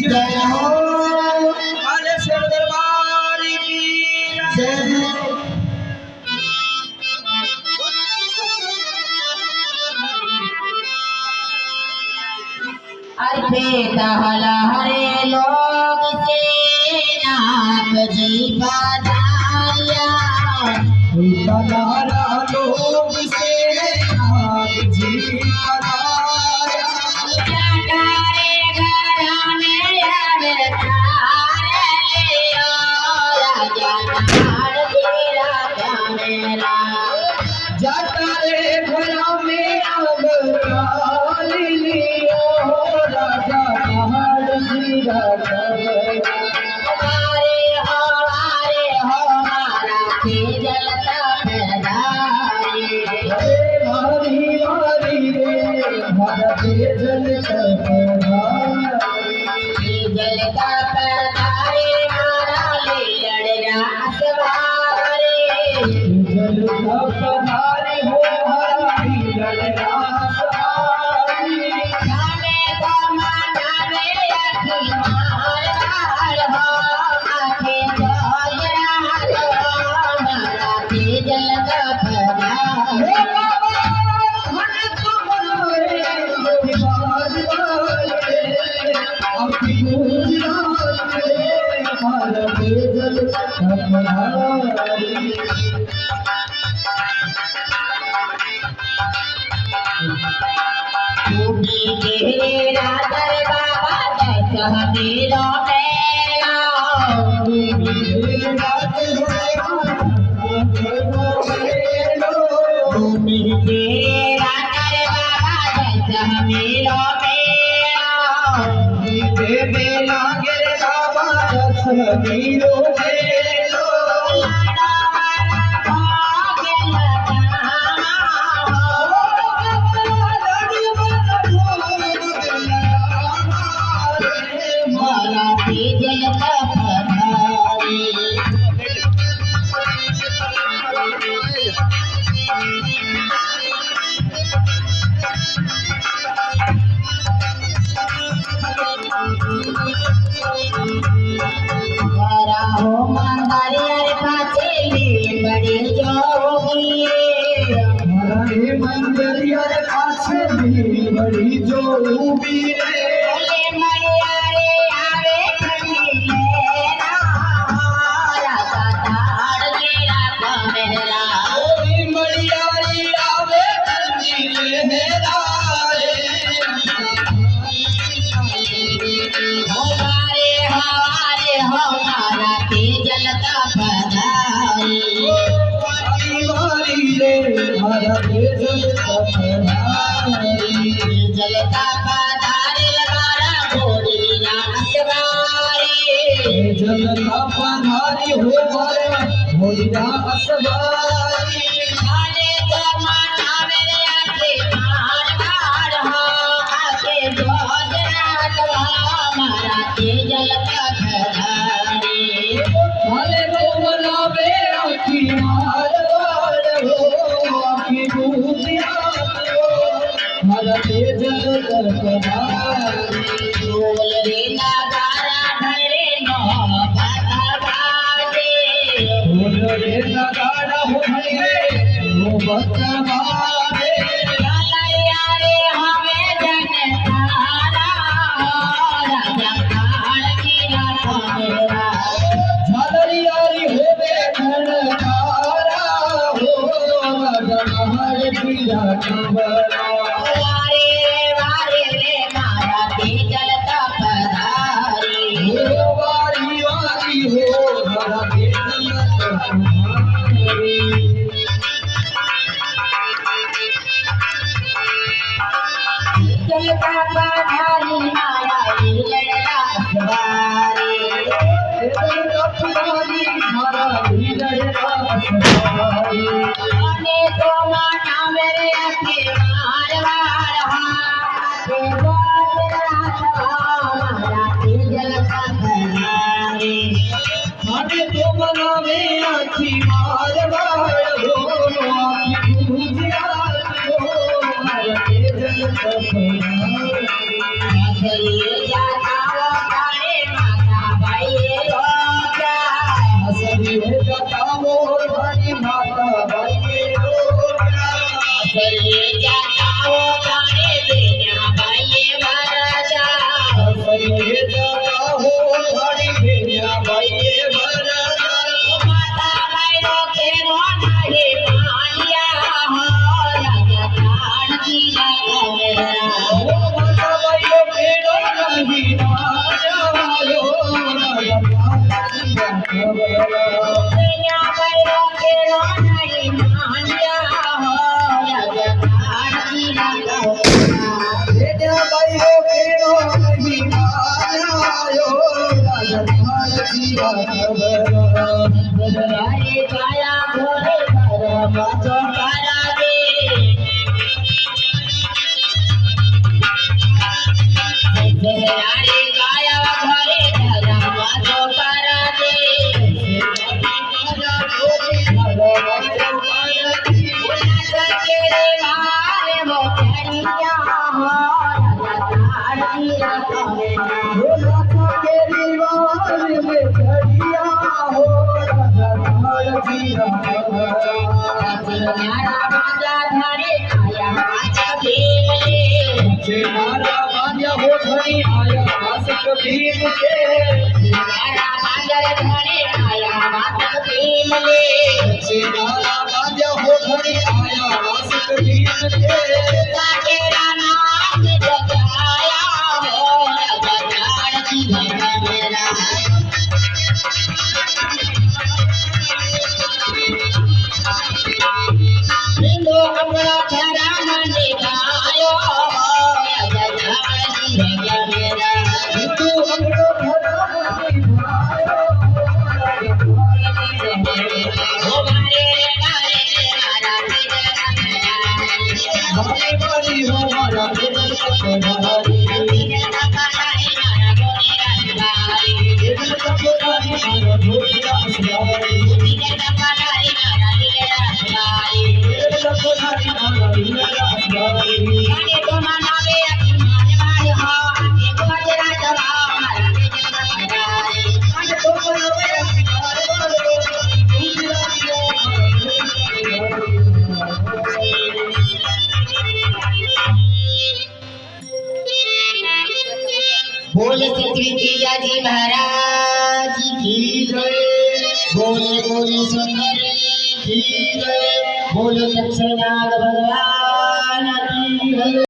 जय हो कालेश्वर दरबार की जय। अर्पे टहला हरे लोग से नाथ जी बधाया टहला लोग से नाथ जी बधाया जटारे घराने अवतार लियो राजा तार तेरा मेरा जटारे घरा में अवतार लियो राजा तार तेरा हमारे हो हमारा के जलता पैदारी हरी हरी रे भारत जल जल का पैदारी मारा ले लड़ना सवारे जल का पधारी हो हरी लड़ना सवारी जाने को माना मेरे अखी मार मार हो आखे जोजना हो मारा के जल का पैदारी टूटी घेरा दर बाबा दस मेरो मेरा टूटी घेरा दर बाबा दस मेरो मारा के जल का पधारी मारा हो मंदारियर पाछे ले बड़ी जोगी बड़ी जो भी ले मरियारे आवे खंडी लेना राजा ताड़ मेरा कमेरा मड़ियारी आवे हमारे हमारा के जल का पधारी जल का पधारी मारा घोड़ी ना सवारी खाने तो माता मेरे आखे मार मार हो आके जोजना हमारा के जल का पधारी बोल रे नगारा भरे नो बता बाजे ललैया रे हमें जनतारा राजा ताड़ मेरा कमेरा वारे वारे रे मारा के जल का पधारी जल का पधारी मारा लड़ना सवारी आने तो माना मेरे अखे मार मार हाथे जोजना हमारा के जल का पधारी जल चलिए जाता वो तारे रानी गाया घरे धर्मा तो कर दे सके रे मारे वो करिया हो नारा बाजा धरे आया आजा भीमले नारा बाजा हो धनी आया वासक भीम के नारा बाजा धरे आया वासक भीमले नारा बाजा हो धनी आया वासक भीम के तेरा नाम जगाया हो जगाड़ की मेरा हिंदू अपना धरा मन गायो जगाड़ की मेरा हिंदू अपनो धर्म निभायो हमारे नारे नारा हमारी बारी हो हमारा दिल सपनारी दिल सपनारी हमारा ढोली रासदारी दिल सपनारी हमारा दिल रासदारी बोले श्री जी महाराज की जय बोले बोले सुंदर की जय बोले दक्षिणाग भगवान की जय।